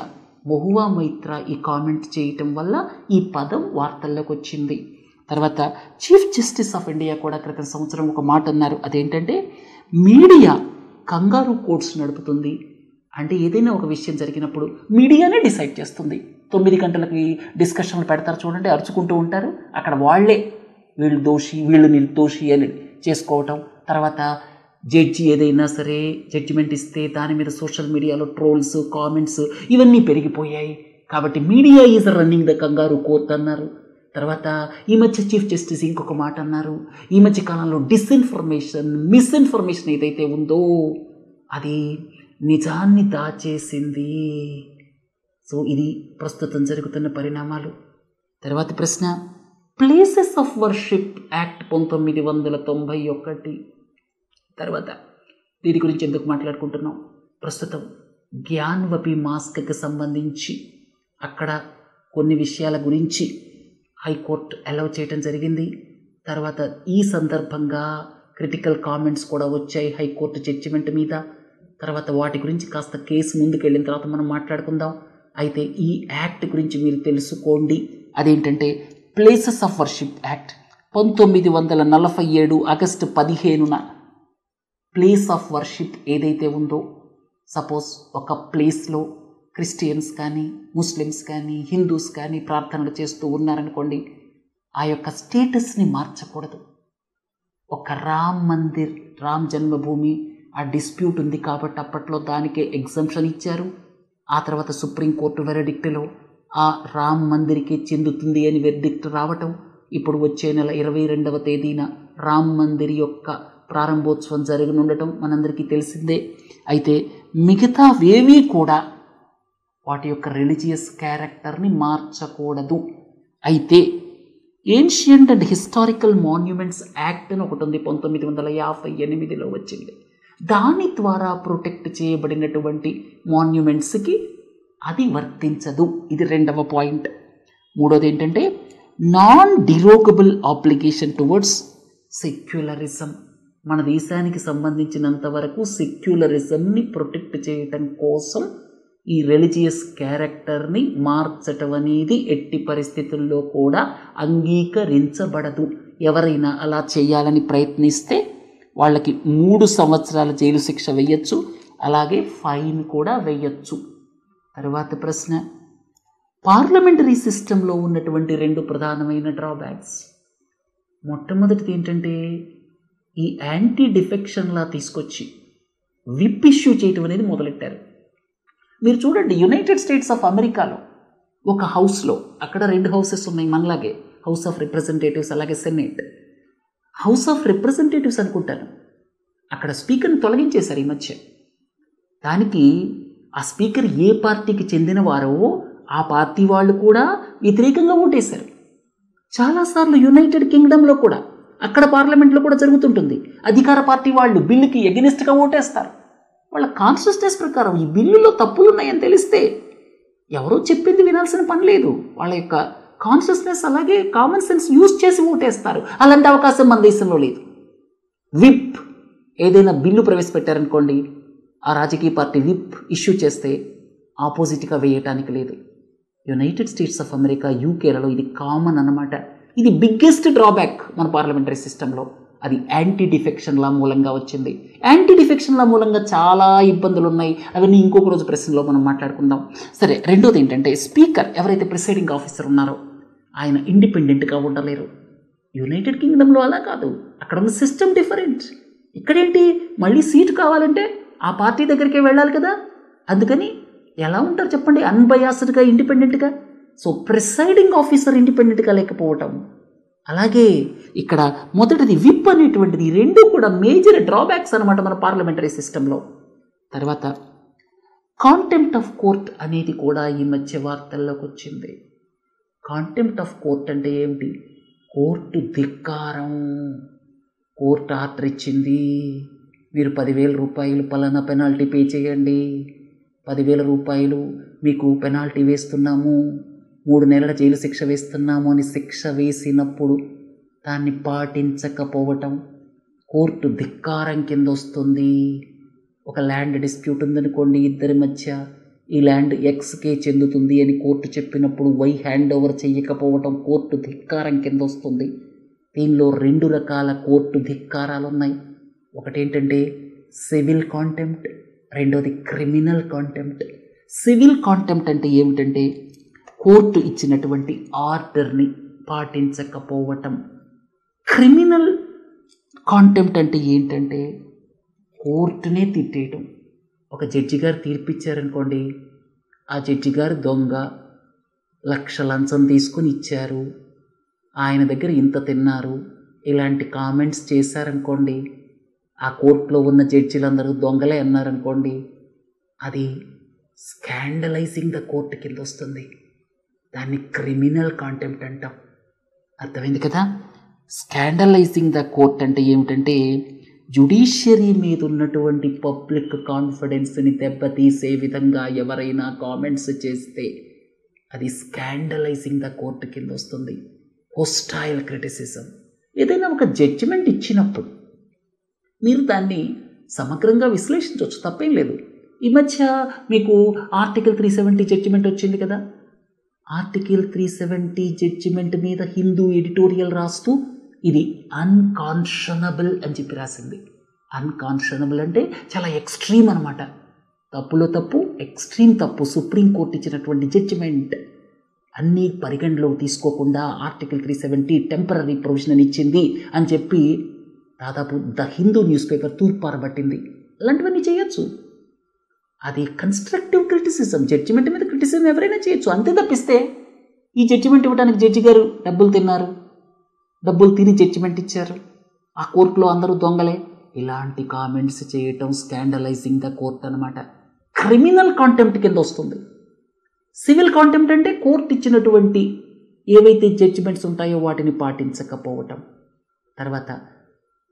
మహువా మొయిత్రా ఈ కామెంట్ చేయటం వల్ల ఈ పదం వార్తల్లోకి వచ్చింది. తర్వాత చీఫ్ జస్టిస్ ఆఫ్ ఇండియా కూడా క్రితం సంవత్సరం ఒక మాట అన్నారు. అదేంటంటే మీడియా కంగారు కోర్ట్స్ నడుపుతుంది. అంటే ఏదైనా ఒక విషయం జరిగినప్పుడు మీడియానే డిసైడ్ చేస్తుంది. 9 గంటలకి డిస్కషన్లు పెడతారు చూడండి, అరుచుకుంటూ ఉంటారు. అక్కడ వాళ్లే వీళ్ళు దోషి వీళ్ళు నిర్దోషి అని చేసుకోవటం. తర్వాత జడ్జి ఏదైనా సరే జడ్జిమెంట్ ఇస్తే దాని మీద సోషల్ మీడియాలో ట్రోల్స్, కామెంట్స్ ఇవన్నీ పెరిగిపోయాయి. కాబట్టి మీడియా ఈజ్ రన్నింగ్ ద కంగారు కోర్ట్ అన్నారు. తర్వాత ఈ మధ్య చీఫ్ జస్టిస్ ఇంకొక మాట అన్నారు. ఈ మధ్య కాలంలో డిస్ఇన్ఫర్మేషన్, మిస్ఇన్ఫర్మేషన్ ఏదైతే ఉందో అది నిజాన్ని దాచేసింది. సో ఇది ప్రస్తుతం జరుగుతున్న పరిణామాలు. తర్వాతి ప్రశ్న, ప్లేసెస్ ఆఫ్ వర్షిప్ యాక్ట్ 1991. తర్వాత దీని గురించి ఎందుకు మాట్లాడుకుంటున్నాం? ప్రస్తుతం జ్ఞాన్వపి మాస్క్కి సంబంధించి అక్కడ కొన్ని విషయాల గురించి హైకోర్టు అలౌ చేయడం జరిగింది. తర్వాత ఈ సందర్భంగా క్రిటికల్ కామెంట్స్ కూడా వచ్చాయి హైకోర్టు జడ్జిమెంట్ మీద. తర్వాత వాటి గురించి కాస్త కేసు ముందుకెళ్ళిన తర్వాత మనం మాట్లాడుకుందాం. అయితే ఈ యాక్ట్ గురించి మీరు తెలుసుకోండి. అదేంటంటే places of worship act 1947 August 15న ప్లేస్ ఆఫ్ వర్షిప్ ఏదైతే ఉందో, సపోజ్ ఒక ప్లేస్లో క్రిస్టియన్స్ కానీ ముస్లిమ్స్ కానీ హిందూస్ కానీ ప్రార్థనలు చేస్తూ ఉన్నారనుకోండి, ఆ యొక్క స్టేటస్ని మార్చకూడదు. ఒక రామ్ మందిర్, రామ్ జన్మభూమి ఆ డిస్ప్యూట్ ఉంది కాబట్టి అప్పట్లో దానికే ఎగ్జంప్షన్ ఇచ్చారు. ఆ తర్వాత సుప్రీంకోర్టు వెరడిక్ట్లో ఆ రామ్ మందిర్కి చెందుతుంది అని వెర్డిక్ట్ రావటం. ఇప్పుడు వచ్చే నెల 22వ తేదీన రామ్ మందిర్ యొక్క ప్రారంభోత్సవం జరగనుండటం మనందరికీ తెలిసిందే. అయితే మిగతావేవీ కూడా వాటి యొక్క రిలీజియస్ క్యారెక్టర్ని మార్చకూడదు. అయితే ancient and historical monuments act అని ఒకటి ఉంది, 1958లో వచ్చింది. దాని ద్వారా ప్రొటెక్ట్ చేయబడినటువంటి మాన్యుమెంట్స్కి అది వర్తించదు. ఇది 2వ పాయింట్. 3వది ఏంటంటే నాన్ డిరోగబుల్ ఆబ్లిగేషన్ టువర్డ్స్ సెక్యులరిజం. మన దేశానికి సంబంధించినంత వరకు సెక్యులరిజంని ప్రొటెక్ట్ చేయటం కోసం ఈ రిలీజియస్ క్యారెక్టర్ని మార్చటం అనేది ఎట్టి పరిస్థితుల్లో కూడా అంగీకరించబడదు. ఎవరైనా అలా చేయాలని ప్రయత్నిస్తే వాళ్ళకి 3 సంవత్సరాల జైలు శిక్ష వేయచ్చు, అలాగే ఫైన్ కూడా వేయచ్చు. తర్వాత ప్రశ్న, పార్లమెంటరీ సిస్టంలో ఉన్నటువంటి 2 ప్రధానమైన డ్రాబ్యాక్స్. మొట్టమొదటిది ఏంటంటే ఈ యాంటీ డిఫెక్షన్ లా తీసుకొచ్చి విప్ ఇష్యూ చేయటం అనేది మొదలెట్టారు. మీరు చూడండి, యునైటెడ్ స్టేట్స్ ఆఫ్ అమెరికాలో ఒక హౌస్లో, అక్కడ 2 హౌసెస్ ఉన్నాయి మనలాగే, హౌస్ ఆఫ్ రిప్రజెంటేటివ్స్ అలాగే సెనేట్. హౌస్ ఆఫ్ రిప్రజెంటేటివ్స్ అనుకుంటాను, అక్కడ స్పీకర్ని తొలగించేశారు ఈ మధ్య. దానికి ఆ స్పీకర్ ఏ పార్టీకి చెందిన వారో ఆ పార్టీ వాళ్ళు కూడా వ్యతిరేకంగా ఓటేశారు. చాలాసార్లు యునైటెడ్ కింగ్డమ్లో కూడా, అక్కడ పార్లమెంట్లో కూడా జరుగుతుంటుంది. అధికార పార్టీ వాళ్ళు బిల్లుకి ఎగెనిస్ట్గా ఓటేస్తారు. వాళ్ళ కాన్షియస్నెస్ ప్రకారం ఈ బిల్లులో తప్పులు ఉన్నాయని తెలిస్తే ఎవరో చెప్పింది వినాల్సిన పని లేదు. వాళ్ళ యొక్క కాన్షియస్నెస్ అలాగే కామన్ సెన్స్ యూజ్ చేసి ఓటేస్తారు. అలాంటి అవకాశం మన దేశంలో లేదు. విప్ ఏదైనా బిల్లు ప్రవేశపెట్టారనుకోండి, ఆ రాజకీయ పార్టీ విప్ ఇష్యూ చేస్తే ఆపోజిట్గా వేయటానికి లేదు. యునైటెడ్ స్టేట్స్ ఆఫ్ అమెరికా, యూకేలలో ఇది కామన్ అన్నమాట. ఇది బిగ్గెస్ట్ డ్రాబ్యాక్ మన పార్లమెంటరీ సిస్టంలో. అది యాంటీ డిఫెక్షన్ లా మూలంగా వచ్చింది. యాంటీ డిఫెక్షన్ లా మూలంగా చాలా ఇబ్బందులు ఉన్నాయి. అవన్నీ ఇంకొక రోజు ప్రశ్నలో మనం మాట్లాడుకుందాం. సరే, రెండోది ఏంటంటే స్పీకర్ ఎవరైతే ప్రిసైడింగ్ ఆఫీసర్ ఉన్నారో ఆయన ఇండిపెండెంట్గా ఉండలేరు. యునైటెడ్ కింగ్డమ్లో అలా కాదు, అక్కడ ఉన్న సిస్టమ్ డిఫరెంట్. ఇక్కడేంటి, మళ్ళీ సీటు కావాలంటే ఆ పార్టీ దగ్గరికే వెళ్ళాలి కదా. అందుకని ఎలా ఉంటారు చెప్పండి, అన్బయాస్డ్గా, ఇండిపెండెంట్గా. సో ప్రిసైడింగ్ ఆఫీసర్ ఇండిపెండెంట్గా లేకపోవటం. అలాగే ఇక్కడ మొదటిది విప్ అనేటువంటిది, రెండు కూడా మేజర్ డ్రాబ్యాక్స్ అనమాట మన పార్లమెంటరీ సిస్టంలో. తర్వాత కాంటెంప్ట్ ఆఫ్ కోర్ట్ అనేది కూడా ఈ మధ్య వార్తల్లోకి వచ్చింది. కాంటెంప్ట్ ఆఫ్ కోర్ట్ అంటే ఏమిటి? కోర్టు ధిక్కారం. కోర్టు ఆర్డర్ ఇచ్చింది, మీరు 10,000 రూపాయలు పలానా పెనాల్టీ పే చేయండి, 10,000 రూపాయలు మీకు పెనాల్టీ వేస్తున్నాము, 3 నెలల జైలు శిక్ష వేస్తున్నాము అని శిక్ష వేసినప్పుడు దాన్ని పాటించకపోవటం కోర్టు ధిక్కారం కింద వస్తుంది. ఒక ల్యాండ్ డిస్ప్యూట్ ఉందనుకోండి, ఇద్దరి మధ్య ఈ ల్యాండ్ ఎక్స్కే చెందుతుంది అని కోర్టు చెప్పినప్పుడు వై హ్యాండ్ ఓవర్ చేయకపోవటం కోర్టు ధిక్కారం కింద వస్తుంది. దీనిలో 2 రకాల కోర్టు ధిక్కారాలు ఉన్నాయి. ఒకటేంటంటే సివిల్ కాంటెంప్ట్, రెండోది క్రిమినల్ కాంటెంప్ట్. సివిల్ కాంటెంప్ట్ అంటే ఏమిటంటే కోర్టు ఇచ్చినటువంటి ఆర్డర్ని పాటించకపోవటం. క్రిమినల్ కాంటెంప్ట్ అంటే ఏంటంటే కోర్టునే తిట్టేయటం. ఒక జడ్జి గారు తీర్పిచ్చారనుకోండి, ఆ జడ్జి గారు దొంగ, 1,00,000 లంచం తీసుకొని ఇచ్చారు, ఆయన దగ్గర ఇంత తిన్నారు, ఇలాంటి కామెంట్స్ చేశారనుకోండి, ఆ కోర్టులో ఉన్న జడ్జిలందరూ దొంగలే అన్నారనుకోండి, అది స్కాండలైజింగ్ ద కోర్టు కింద వస్తుంది. దాన్ని క్రిమినల్ కాంటెంప్ట్ అంటాం. అర్థమైంది కదా. స్కాండలైజింగ్ ద కోర్ట్ అంటే ఏమిటంటే జ్యుడిషియరీ మీద ఉన్నటువంటి పబ్లిక్ కాన్ఫిడెన్స్ని దెబ్బతీసే విధంగా ఎవరైనా కామెంట్స్ చేస్తే అది స్కాండలైజింగ్ ద కోర్ట్ కింద వస్తుంది. Hostile criticism. ఏదైనా ఒక జడ్జిమెంట్ ఇచ్చినప్పుడు మీరు దాన్ని సమగ్రంగా విశ్లేషించవచ్చు, తప్పేం లేదు. ఈ మధ్య మీకు ఆర్టికల్ 370 జడ్జిమెంట్ వచ్చింది కదా. ఆర్టికల్ 370 జడ్జిమెంట్ మీద హిందూ ఎడిటోరియల్ రాస్తూ ఇది అన్కాన్షనబుల్ అని చెప్పి రాసింది. అన్కాన్షనబుల్ అంటే చాలా ఎక్స్ట్రీమ్ అనమాట. తప్పులో తప్పు, ఎక్స్ట్రీమ్ తప్పు. సుప్రీంకోర్టు ఇచ్చినటువంటి జడ్జిమెంట్ అన్నీ పరిగణలోకి తీసుకోకుండా ఆర్టికల్ 370 టెంపరరీ ప్రొవిజన్ ఇచ్చింది అని చెప్పి దాదాపు ద హిందూ న్యూస్ పేపర్ తూర్పారబట్టింది. అలాంటివన్నీ చేయొచ్చు. అది కన్స్ట్రక్టివ్ క్రిటిసిజం. జడ్జిమెంట్ మీద క్రిటిసిజం ఎవరైనా చేయొచ్చు. అంతే తప్పిస్తే ఈ జడ్జిమెంట్ ఇవ్వడానికి జడ్జి గారు డబ్బులు తిన్నారు, డబ్బులు తిని జడ్జిమెంట్ ఇచ్చారు, ఆ కోర్టులో అందరూ దొంగలే, ఇలాంటి కామెంట్స్ చేయటం స్కాండలైజింగ్ ద కోర్ట్ అనమాట. క్రిమినల్ కాంటెంప్ట్ కింద వస్తుంది. సివిల్ కాంటెంప్ట్ అంటే కోర్టు ఇచ్చినటువంటి ఏవైతే జడ్జిమెంట్స్ ఉంటాయో వాటిని పాటించకపోవటం. తర్వాత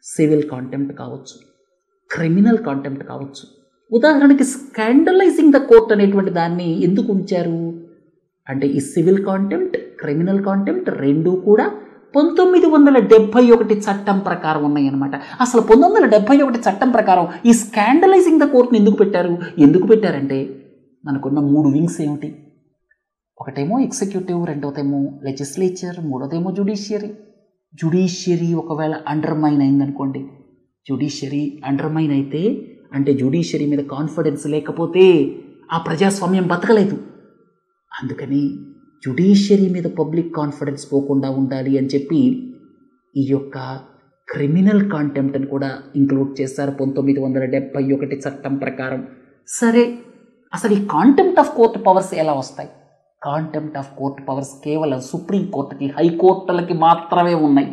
సివిల్ కాంటెంప్ట్ కావచ్చు, క్రిమినల్ కాంటెంప్ట్ కావచ్చు. ఉదాహరణకి స్కాండలైజింగ్ ద కోర్ట్ అనేటువంటి దాన్ని ఎందుకు ఉంచారు అంటే ఈ సివిల్ కాంటెంప్ట్, క్రిమినల్ కాంటెంప్ట్ రెండూ కూడా 1971 చట్టం ప్రకారం ఉన్నాయన్నమాట. అసలు 1971 చట్టం ప్రకారం ఈ స్కాండలైజింగ్ ద కోర్ట్ని ఎందుకు పెట్టారంటే మనకున్న 3 వింగ్స్ ఏమిటి? ఒకటేమో ఎగ్జిక్యూటివ్, రెండోదేమో లెజిస్లేచర్, మూడోదేమో జ్యుడిషియరీ. జ్యుడిషియరీ ఒకవేళ అండర్మైన్ అయిందనుకోండి, జ్యుడిషియరీ అండర్మైన్ అయితే అంటే జ్యుడిషియరీ మీద కాన్ఫిడెన్స్ లేకపోతే ఆ ప్రజాస్వామ్యం బతకలేదు. అందుకని జ్యుడిషియరీ మీద పబ్లిక్ కాన్ఫిడెన్స్ పోకుండా ఉండాలి అని చెప్పి ఈ యొక్క క్రిమినల్ కాంటెంప్ట్ని కూడా ఇంక్లూడ్ చేశారు 1971 చట్టం ప్రకారం. సరే, అసలు ఈ కాంటెంప్ట్ ఆఫ్ కోర్ట్ పవర్స్ ఎలా వస్తాయి? కాంటెంప్ట్ ఆఫ్ కోర్ట్ పవర్స్ కేవలం సుప్రీంకోర్టుకి, హైకోర్టులకి మాత్రమే ఉన్నాయి.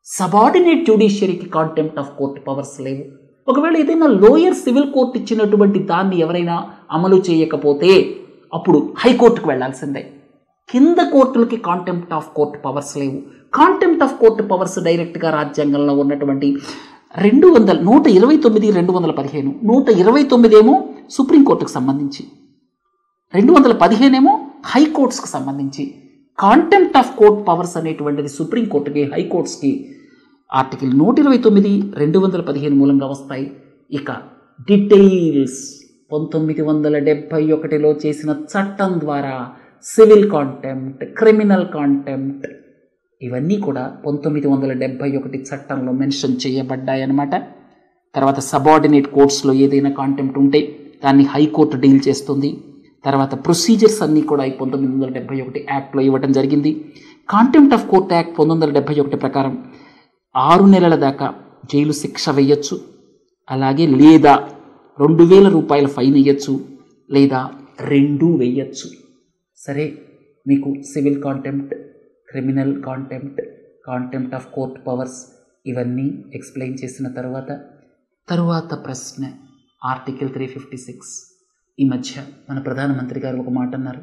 సబార్డినేట్ జ్యుడిషియరీకి కాంటెంప్ట్ ఆఫ్ కోర్ట్ పవర్స్ లేవు. ఒకవేళ ఏదైనా లోయర్ సివిల్ కోర్టు ఇచ్చినటువంటి దాన్ని ఎవరైనా అమలు చేయకపోతే అప్పుడు హైకోర్టుకు వెళ్లాల్సిందే. కింద కోర్టులకి కాంటెంప్ట్ ఆఫ్ కోర్ట్ పవర్స్ లేవు. కాంటెంప్ట్ ఆఫ్ కోర్ట్ పవర్స్ డైరెక్ట్గా రాజ్యాంగంలో ఉన్నటువంటి 129, 215, 129 ఏమో సుప్రీంకోర్టుకు సంబంధించి, 215 ఏమో హైకోర్ట్స్కి సంబంధించి. కాంటెంప్ట్ ఆఫ్ కోర్ట్ పవర్స్ అనేటువంటిది సుప్రీంకోర్టుకి, హైకోర్ట్స్కి ఆర్టికల్ 129, 215 మూలంగా వస్తాయి. ఇక డీటెయిల్స్ 1971లో చేసిన చట్టం ద్వారా సివిల్ కాంటెంప్ట్, క్రిమినల్ కాంటెంప్ట్ ఇవన్నీ కూడా 1971 చట్టంలో మెన్షన్ చేయబడ్డాయన్నమాట. తర్వాత సబార్డినేట్ కోర్ట్స్లో ఏదైనా కాంటెంప్ట్ ఉంటే దాన్ని హైకోర్టు డీల్ చేస్తుంది. తర్వాత ప్రొసీజర్స్ అన్నీ కూడా ఈ 1971 యాక్ట్లో ఇవ్వడం జరిగింది. కాంటెంప్ట్ ఆఫ్ కోర్ట్ యాక్ట్ 1971 ప్రకారం 6 నెలల దాకా జైలు శిక్ష వేయచ్చు, అలాగే లేదా 2000 రూపాయల ఫైన్ వేయచ్చు, లేదా 2 వేయచ్చు. సరే, మీకు civil contempt, criminal contempt, contempt of court powers ఇవన్నీ ఎక్స్ప్లెయిన్ చేసిన తరువాత ప్రశ్న ఆర్టికల్ 356. ఈ మధ్య మన ప్రధానమంత్రి గారు ఒక మాట అన్నారు,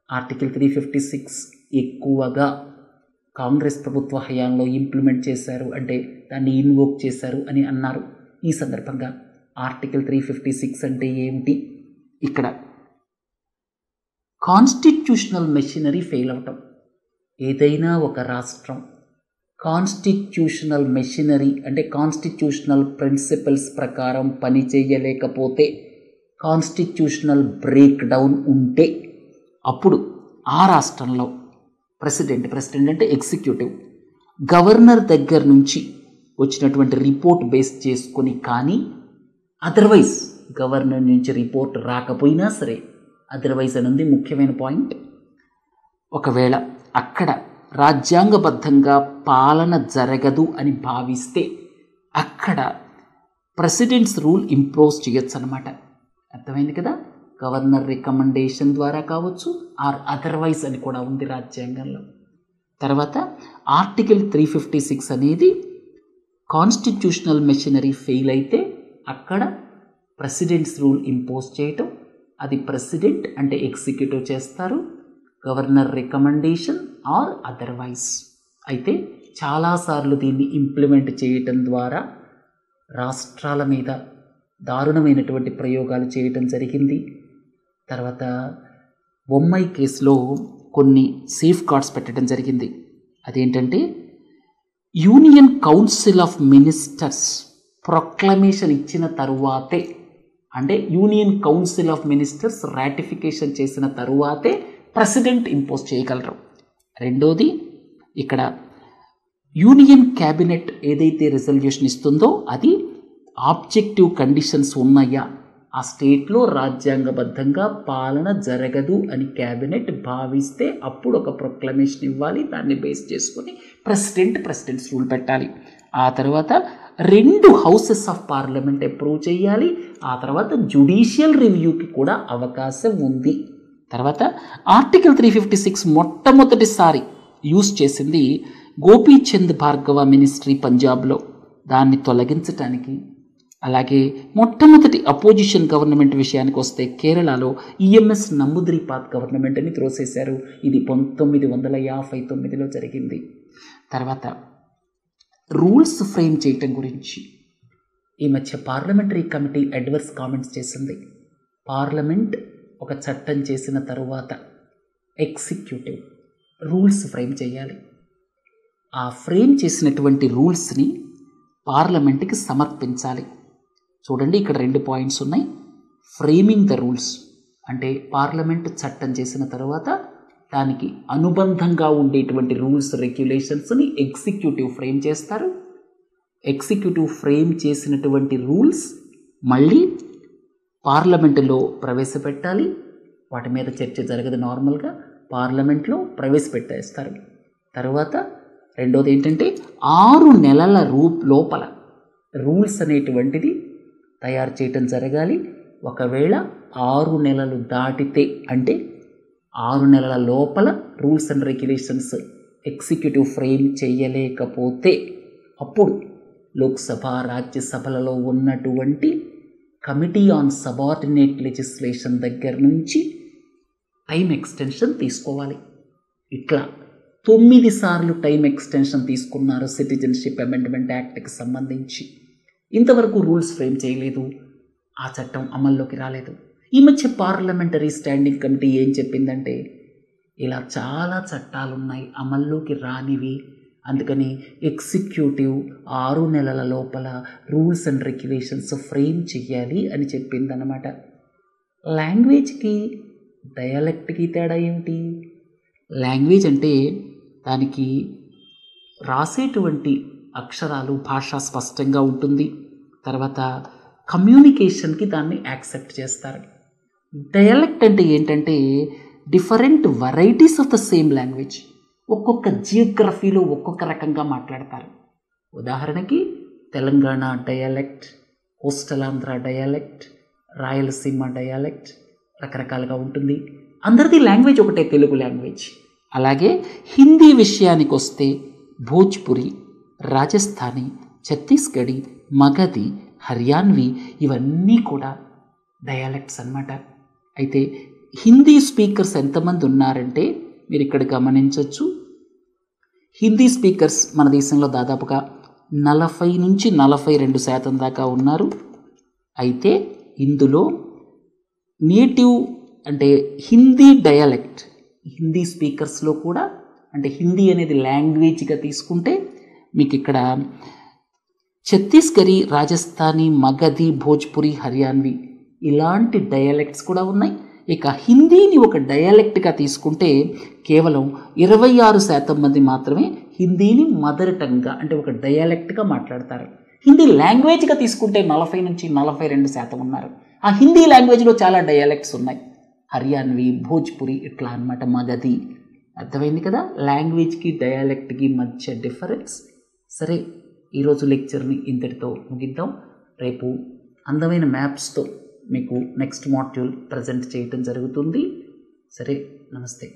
ఆర్టికల్ 356 ఎక్కువగా కాంగ్రెస్ ప్రభుత్వ హయాంలో ఇంప్లిమెంట్ చేశారు, అంటే దాన్ని ఇన్వోక్ చేశారు అని అన్నారు. ఈ సందర్భంగా ఆర్టికల్ 356 అంటే ఏమిటి? ఇక్కడ కాన్స్టిట్యూషనల్ మెషినరీ ఫెయిల్ అవటం, ఏదైనా ఒక రాష్ట్రం కాన్స్టిట్యూషనల్ మెషినరీ అంటే కాన్స్టిట్యూషనల్ ప్రిన్సిపల్స్ ప్రకారం పని చేయలేకపోతే, కాన్స్టిట్యూషనల్ బ్రేక్ డౌన్ ఉంటే అప్పుడు ఆ రాష్ట్రంలో ప్రెసిడెంట్ అంటే ఎగ్జిక్యూటివ్, గవర్నర్ దగ్గర నుంచి వచ్చినటువంటి రిపోర్ట్ బేస్ చేసుకొని, కానీ అదర్వైజ్ గవర్నర్ నుంచి రిపోర్ట్ రాకపోయినా సరే, అదర్వైజ్ అనేది ముఖ్యమైన పాయింట్, ఒకవేళ అక్కడ రాజ్యాంగబద్ధంగా పాలన జరగదు అని భావిస్తే అక్కడ ప్రెసిడెంట్స్ రూల్ ఇంపోజ్ చేయొచ్చు అన్నమాట. అర్థమైంది కదా? గవర్నర్ రికమెండేషన్ ద్వారా కావచ్చు, ఆర్ అదర్వైజ్ అని కూడా ఉంది రాజ్యాంగంలో. తర్వాత ఆర్టికల్ 356 అనేది కాన్స్టిట్యూషనల్ మెషినరీ ఫెయిల్ అయితే అక్కడ ప్రెసిడెంట్స్ రూల్ ఇంపోజ్ చేయటం, అది ప్రెసిడెంట్ అంటే ఎగ్జిక్యూటివ్ చేస్తారు, గవర్నర్ రికమెండేషన్ ఆర్ అదర్వైజ్. అయితే చాలాసార్లు దీన్ని ఇంప్లిమెంట్ చేయటం ద్వారా రాష్ట్రాల మీద దారుణమైనటువంటి ప్రయోగాలు చేయటం జరిగింది. తర్వాత బొమ్మాయి కేసులో కొన్ని సేఫ్ గార్డ్స్ పెట్టడం జరిగింది. అదేంటంటే union council of ministers proclamation ఇచ్చిన తరువాతే, అంటే union council of ministers ratification చేసిన తరువాతే ప్రెసిడెంట్ ఇంపోజ్ చేయగలరు. రెండోది, ఇక్కడ యూనియన్ క్యాబినెట్ ఏదైతే రిజల్యూషన్ ఇస్తుందో అది ఆబ్జెక్టివ్ కండిషన్స్ ఉన్నాయా, ఆ స్టేట్లో రాజ్యాంగబద్ధంగా పాలన జరగదు అని క్యాబినెట్ భావిస్తే అప్పుడు ఒక ప్రొక్లమేషన్ ఇవ్వాలి, దాన్ని బేస్ చేసుకొని ప్రెసిడెంట్స్ రూల్ పెట్టాలి. ఆ తర్వాత 2 హౌసెస్ ఆఫ్ పార్లమెంట్ అప్రూవ్ చేయాలి. ఆ తర్వాత జ్యుడిషియల్ రివ్యూకి కూడా అవకాశం ఉంది. తర్వాత ఆర్టికల్ 356 మొట్టమొదటిసారి యూజ్ చేసింది గోపీచంద్ భార్గవ మినిస్ట్రీ పంజాబ్లో, దాన్ని తొలగించటానికి. అలాగే మొట్టమొదటి అపోజిషన్ గవర్నమెంట్ విషయానికి వస్తే కేరళలో ఈఎంఎస్ నమూద్రిపాద్ గవర్నమెంట్ అని త్రోసేశారు. ఇది 1959లో జరిగింది. తర్వాత రూల్స్ ఫ్రేమ్ చేయటం గురించి ఈ మధ్య పార్లమెంటరీ కమిటీ అడ్వర్స్ కామెంట్స్ చేసింది. పార్లమెంట్ ఒక చట్టం చేసిన తరువాత ఎగ్జిక్యూటివ్ రూల్స్ ఫ్రేమ్ చేయాలి. ఆ ఫ్రేమ్ చేసినటువంటి రూల్స్ని పార్లమెంట్కి సమర్పించాలి. చూడండి, ఇక్కడ 2 పాయింట్స్ ఉన్నాయి. ఫ్రేమింగ్ ద రూల్స్ అంటే పార్లమెంట్ చట్టం చేసిన తర్వాత దానికి అనుబంధంగా ఉండేటువంటి రూల్స్ రెగ్యులేషన్స్ని ఎగ్జిక్యూటివ్ ఫ్రేమ్ చేస్తారు. ఎగ్జిక్యూటివ్ ఫ్రేమ్ చేసినటువంటి రూల్స్ మళ్ళీ పార్లమెంటులో ప్రవేశపెట్టాలి. వాటి మీద చర్చ జరగదు, నార్మల్గా పార్లమెంట్లో ప్రవేశపెట్టేస్తారు. తర్వాత రెండోది ఏంటంటే 6 నెలల లోపల రూల్స్ అనేటువంటిది తయారు చేయటం జరగాలి. ఒకవేళ 6 నెలలు దాటితే, అంటే 6 నెలల లోపల rules and regulations executive frame చేయలేకపోతే అప్పుడు లోక్సభ, రాజ్యసభలలో ఉన్నటువంటి కమిటీ ఆన్ సబార్డినేట్ లెజిస్లేషన్ దగ్గర నుంచి టైం ఎక్స్టెన్షన్ తీసుకోవాలి. ఇట్లా 9 సార్లు టైం ఎక్స్టెన్షన్ తీసుకున్నారు సిటిజన్షిప్ అమెండ్మెంట్ యాక్ట్కి సంబంధించి. ఇంతవరకు రూల్స్ ఫ్రేమ్ చేయలేదు, ఆ చట్టం అమల్లోకి రాలేదు. ఈ మధ్య పార్లమెంటరీ స్టాండింగ్ కమిటీ ఏం చెప్పిందంటే, ఇలా చాలా చట్టాలు ఉన్నాయి అమల్లోకి రానివి, అందుకని ఎగ్జిక్యూటివ్ 6 నెలల లోపల రూల్స్ అండ్ రెగ్యులేషన్స్ ఫ్రేమ్ చెయ్యాలి అని చెప్పిందన్నమాట. లాంగ్వేజ్కి డయాలెక్ట్కి తేడా ఏమిటి? లాంగ్వేజ్ అంటే దానికి రాసేటువంటి అక్షరాలు, భాష స్పష్టంగా ఉంటుంది. తర్వాత కమ్యూనికేషన్కి దాన్ని యాక్సెప్ట్ చేస్తారు. డయాలెక్ట్ అంటే ఏంటంటే different varieties of the same language. ఒక్కొక్క జియోగ్రఫీలో ఒక్కొక్క రకంగా మాట్లాడతారు. ఉదాహరణకి తెలంగాణ డయాలెక్ట్, కోస్టల్ ఆంధ్ర డయాలెక్ట్, రాయలసీమ డయాలెక్ట్ రకరకాలుగా ఉంటుంది. అందరిది లాంగ్వేజ్ ఒకటే, తెలుగు లాంగ్వేజ్. అలాగే హిందీ విషయానికి వస్తే భోజ్పురి, రాజస్థానీ, ఛత్తీస్గఢీ, మగధి, హర్యాన్వి ఇవన్నీ కూడా డయాలెక్ట్స్ అన్నమాట. అయితే హిందీ స్పీకర్స్ ఎంతమంది ఉన్నారంటే మీరు ఇక్కడ గమనించవచ్చు. హిందీ స్పీకర్స్ మన దేశంలో దాదాపుగా 40 నుంచి 42% దాకా ఉన్నారు. అయితే ఇందులో నేటివ్ అంటే హిందీ డయాలెక్ట్, హిందీ స్పీకర్స్లో కూడా అంటే హిందీ అనేది లాంగ్వేజ్గా తీసుకుంటే మీకు ఇక్కడ ఛత్తీస్గఢీ, రాజస్థానీ, మగధి, భోజ్పురి, హర్యాన్వి ఇలాంటి డయాలెక్ట్స్ కూడా ఉన్నాయి. ఇక హిందీని ఒక డయాలెక్ట్గా తీసుకుంటే కేవలం 26% మంది మాత్రమే హిందీని మదర్ టంగ్గా అంటే ఒక డయాలెక్ట్గా మాట్లాడతారు. హిందీ లాంగ్వేజ్గా తీసుకుంటే 40 నుంచి 42% ఉన్నారు. ఆ హిందీ లాంగ్వేజ్లో చాలా డయాలెక్ట్స్ ఉన్నాయి. హర్యాన్వి, భోజ్పురి ఇట్లా అన్నమాట, మగధి. అర్థమైంది కదా లాంగ్వేజ్కి డయాలెక్ట్కి మధ్య డిఫరెన్స్. సరే, ఈరోజు లెక్చర్ని ఇంతటితో ముగిద్దాం. రేపు అందమైన మ్యాప్స్తో మీకు నెక్స్ట్ మాడ్యూల్ ప్రజెంట్ చేయటం జరుగుతుంది. సరే, నమస్తే.